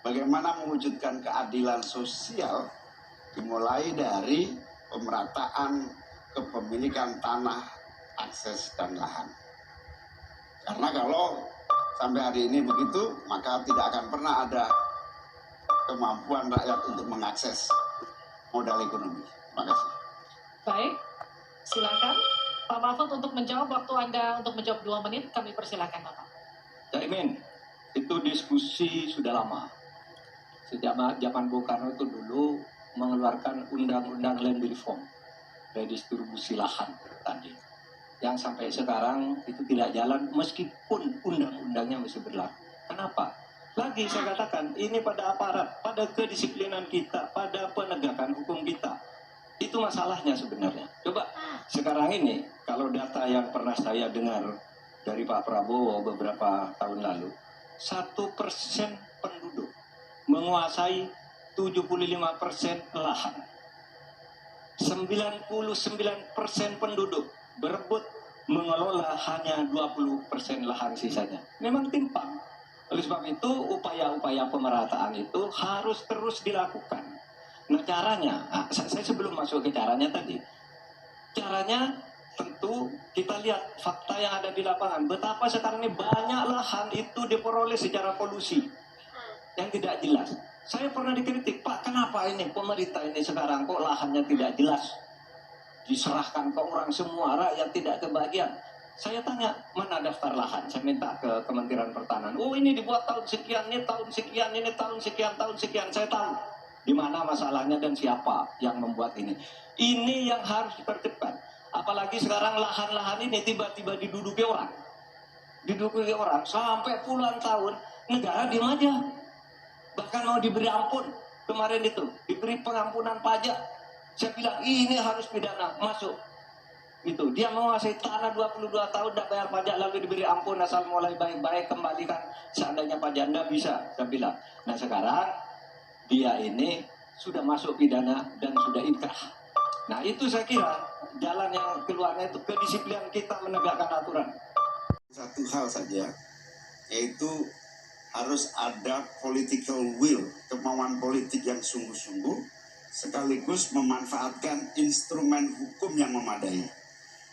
bagaimana mewujudkan keadilan sosial dimulai dari pemerataan kepemilikan tanah, akses, dan lahan. Karena kalau sampai hari ini begitu, maka tidak akan pernah ada kemampuan rakyat untuk mengakses modal ekonomi. Terima kasih. Baik, silakan Pak Mahfud untuk menjawab. Waktu Anda untuk menjawab 2 menit, kami persilakan Bapak. Caimin, itu diskusi sudah lama. Sejak zaman Bung Karno itu dulu mengeluarkan undang-undang land reform, redistribusi lahan tadi. Yang sampai sekarang itu tidak jalan meskipun undang-undangnya masih berlaku. Kenapa? Lagi saya katakan, ini pada aparat, pada kedisiplinan kita, pada penegakan hukum kita. Itu masalahnya sebenarnya. Coba sekarang ini kalau data yang pernah saya dengar dari Pak Prabowo beberapa tahun lalu, 1% penduduk menguasai 75% lahan. 99% penduduk berebut mengelola hanya 20% lahan sisanya. Memang timpang. Oleh sebab itu, upaya-upaya pemerataan itu harus terus dilakukan. Nah, caranya, saya sebelum masuk ke caranya tadi, caranya tentu kita lihat fakta yang ada di lapangan. Betapa sekarang ini banyak lahan itu diperoleh secara kolusi yang tidak jelas. Saya pernah dikritik, Pak, kenapa ini pemerintah ini sekarang kok lahannya tidak jelas? Diserahkan ke orang semua, rakyat tidak kebagian. Saya tanya, mana daftar lahan? Saya minta ke Kementerian Pertanian. Oh, ini dibuat tahun sekian, ini tahun sekian, ini tahun sekian, tahun sekian. Saya tahu di mana masalahnya dan siapa yang membuat ini. Ini yang harus ditertibkan. Apalagi sekarang lahan-lahan ini tiba-tiba diduduki orang. Diduduki orang sampai puluhan tahun, negara diam aja. Bahkan mau diberi ampun. Kemarin itu, diberi pengampunan pajak. Saya bilang, ini harus pidana, masuk. Itu dia menguasai tanah 22 tahun tidak bayar pajak lalu diberi ampun asal mulai baik-baik kembalikan seandainya pajak anda bisa, saya bilang. Nah sekarang dia ini sudah masuk pidana dan sudah inkrah. Nah itu saya kira jalan yang keluarnya itu kedisiplinan kita menegakkan aturan. Satu hal saja, yaitu harus ada political will, kemauan politik yang sungguh-sungguh, sekaligus memanfaatkan instrumen hukum yang memadai.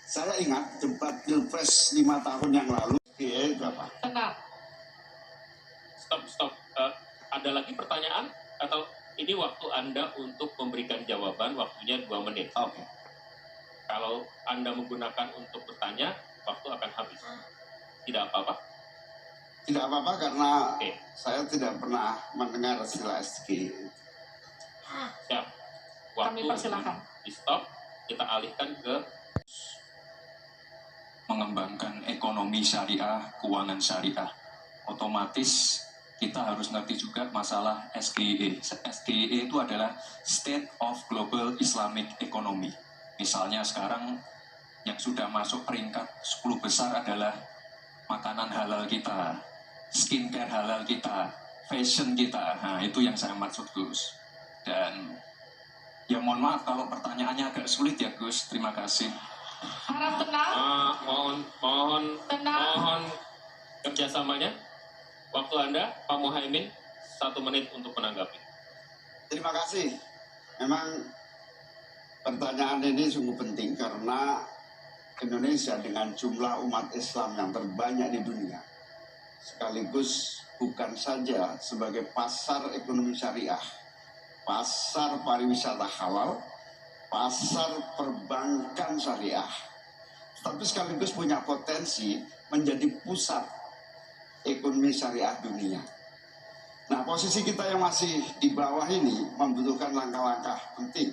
Saya ingat debat Pilpres 5 tahun yang lalu, berapa? Tenang. Stop. Ada lagi pertanyaan? Atau ini waktu Anda untuk memberikan jawaban, waktunya 2 menit. Oke. Kalau Anda menggunakan untuk bertanya, waktu akan habis. Tidak apa-apa? Tidak apa-apa karena Oke. saya tidak pernah mendengar istilah SG. Siap. Kami persilahkan. Di stop, kita alihkan ke Mengembangkan ekonomi syariah, keuangan syariah. Otomatis kita harus ngerti juga masalah SGE. SGE itu adalah State of Global Islamic Economy. Misalnya sekarang yang sudah masuk peringkat 10 besar adalah makanan halal kita, skincare halal kita, fashion kita. Nah, itu yang saya maksud, Gus. Dan ya mohon maaf kalau pertanyaannya agak sulit ya, Gus. Terima kasih. Harap tenang. Tenang. mohon kerjasamanya. Waktu Anda, Pak Muhaimin, 1 menit untuk menanggapi. Terima kasih. Memang pertanyaan ini sungguh penting karena Indonesia dengan jumlah umat Islam yang terbanyak di dunia, sekaligus bukan saja sebagai pasar ekonomi syariah, pasar pariwisata halal, pasar perbankan syariah, tapi sekaligus punya potensi menjadi pusat ekonomi syariah dunia. Nah, posisi kita yang masih di bawah ini membutuhkan langkah-langkah penting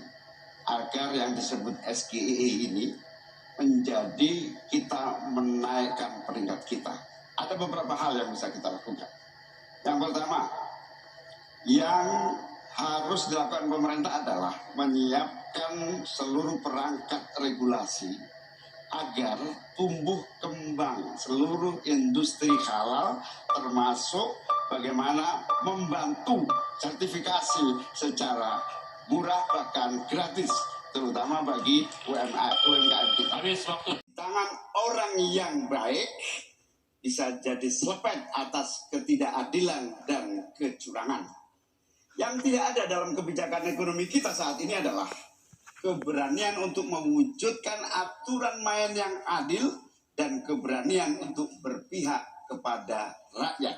agar yang disebut SGE ini menjadi kita menaikkan peringkat kita. Ada beberapa hal yang bisa kita lakukan. Yang pertama, yang harus dilakukan pemerintah adalah menyiapkan seluruh perangkat regulasi agar tumbuh kembang seluruh industri halal, termasuk bagaimana membantu sertifikasi secara murah bahkan gratis, terutama bagi UMKM kita. Habis waktu. Tangan orang yang baik bisa jadi selepet atas ketidakadilan dan kecurangan. Yang tidak ada dalam kebijakan ekonomi kita saat ini adalah keberanian untuk mewujudkan aturan main yang adil dan keberanian untuk berpihak kepada rakyat.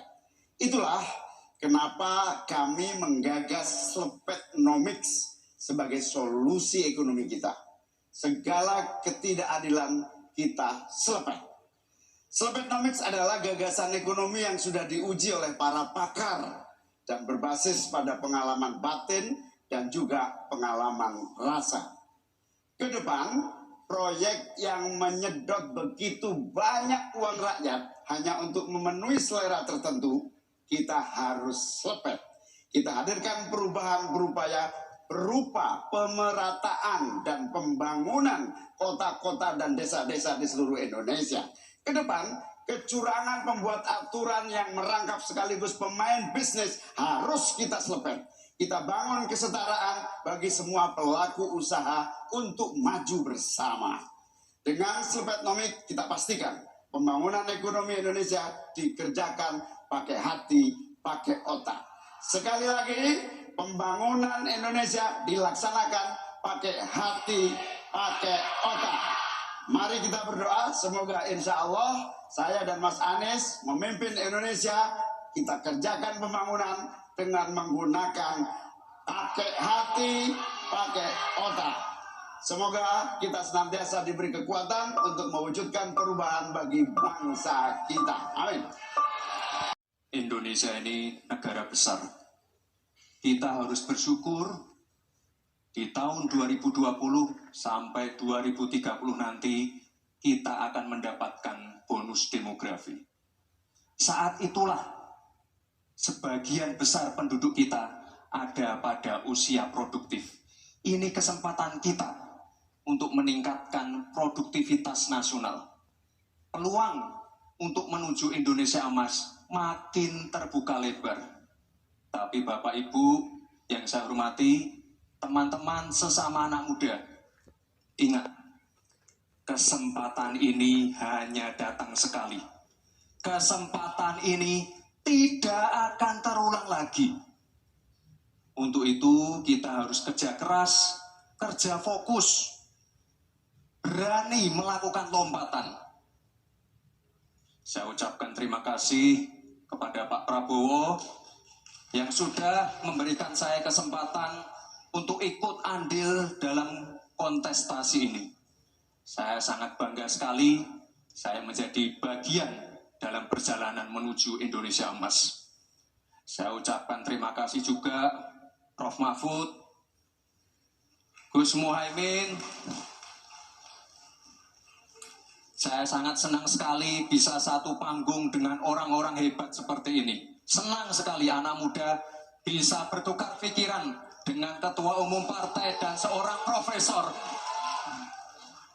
Itulah kenapa kami menggagas Slepetnomics sebagai solusi ekonomi kita. Segala ketidakadilan kita selepet. Slepetnomics adalah gagasan ekonomi yang sudah diuji oleh para pakar dan berbasis pada pengalaman batin dan juga pengalaman rasa. Ke depan, proyek yang menyedot begitu banyak uang rakyat hanya untuk memenuhi selera tertentu, kita harus selepet. Kita hadirkan perubahan berupaya berupa pemerataan dan pembangunan kota-kota dan desa-desa di seluruh Indonesia. Ke depan, kecurangan pembuat aturan yang merangkap sekaligus pemain bisnis harus kita selepet. Kita bangun kesetaraan bagi semua pelaku usaha untuk maju bersama. Dengan Selepetnomik kita pastikan pembangunan ekonomi Indonesia dikerjakan pakai hati, pakai otak. Sekali lagi, pembangunan Indonesia dilaksanakan pakai hati, pakai otak. Mari kita berdoa, semoga insya Allah saya dan Mas Anies memimpin Indonesia, kita kerjakan pembangunan dengan menggunakan pakai hati, pakai otak. Semoga kita senantiasa diberi kekuatan untuk mewujudkan perubahan bagi bangsa kita. Amin. Indonesia ini negara besar. Kita harus bersyukur di tahun 2020 sampai 2030 nanti kita akan mendapatkan bonus demografi. Saat itulah sebagian besar penduduk kita ada pada usia produktif. Ini kesempatan kita untuk meningkatkan produktivitas nasional. Peluang untuk menuju Indonesia emas makin terbuka lebar. Tapi Bapak Ibu yang saya hormati, teman-teman sesama anak muda, ingat, kesempatan ini hanya datang sekali. Kesempatan ini tidak akan terulang lagi. Untuk itu kita harus kerja keras, kerja fokus, berani melakukan lompatan. Saya ucapkan terima kasih kepada Pak Prabowo yang sudah memberikan saya kesempatan untuk ikut andil dalam kontestasi ini. Saya sangat bangga sekali saya menjadi bagian dalam perjalanan menuju Indonesia emas. Saya ucapkan terima kasih juga Prof. Mahfud, Gus Muhaimin. Saya sangat senang sekali bisa satu panggung dengan orang-orang hebat seperti ini. Senang sekali anak muda bisa bertukar pikiran dengan ketua umum partai dan seorang profesor.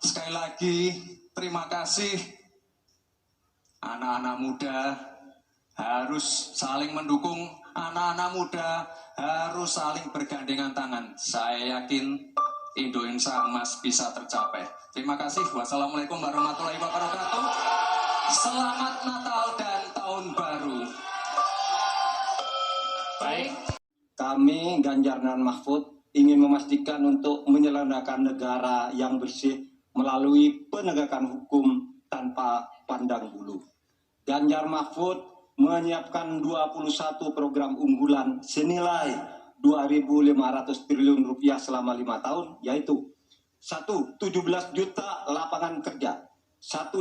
Sekali lagi, terima kasih. Anak-anak muda harus saling mendukung, anak-anak muda harus saling bergandengan tangan. Saya yakin Indonesia emas bisa tercapai. Terima kasih. Wassalamualaikum warahmatullahi wabarakatuh. Selamat Natal dan Tahun Baru. Baik. Kami Ganjar dan Mahfud ingin memastikan untuk menyelenggarakan negara yang bersih melalui penegakan hukum tanpa pandang bulu. Ganjar Mahfud menyiapkan 21 program unggulan senilai 2.500 triliun rupiah selama 5 tahun, yaitu 1. 17 juta lapangan kerja, 1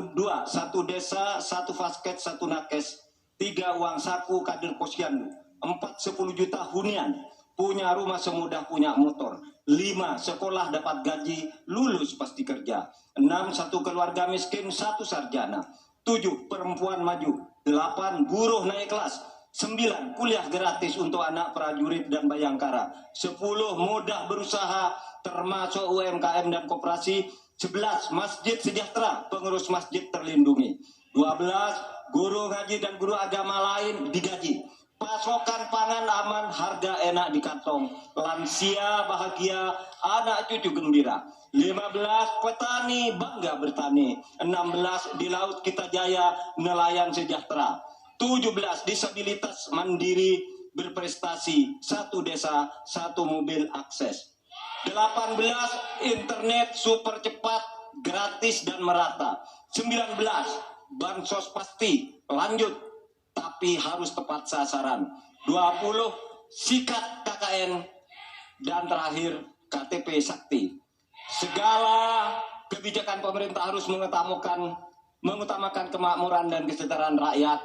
desa, 1 fasket, 1 nakes, 3 uang saku kader posyandu, 4 10 juta hunian, punya rumah semudah punya motor, 5 sekolah dapat gaji, lulus pasti kerja, 6 1 keluarga miskin, 1 sarjana, 7 perempuan maju, 8 buruh naik kelas, 9 kuliah gratis untuk anak prajurit dan bayangkara, 10 mudah berusaha termasuk UMKM dan koperasi, 11 masjid sejahtera, pengurus masjid terlindungi, 12 guru ngaji dan guru agama lain digaji, pasokan pangan aman, harga enak di kantong, lansia bahagia, anak cucu gembira, 15 petani bangga bertani, 16 di laut kita jaya, nelayan sejahtera, 17 disabilitas mandiri berprestasi, 1 desa 1 mobil akses, 18 internet super cepat, gratis dan merata, 19 bansos pasti lanjut tapi harus tepat sasaran, 20 sikat KKN, dan terakhir KTP Sakti. Segala kebijakan pemerintah harus mengutamakan kemakmuran dan kesejahteraan rakyat,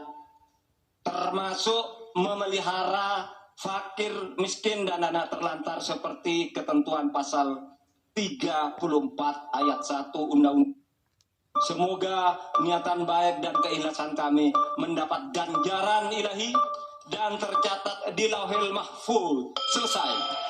termasuk memelihara fakir, miskin, dan anak terlantar seperti ketentuan pasal 34 ayat 1 Undang-Undang. Semoga niatan baik dan keikhlasan kami mendapat ganjaran ilahi dan tercatat di Lauhil Mahfuz. Selesai.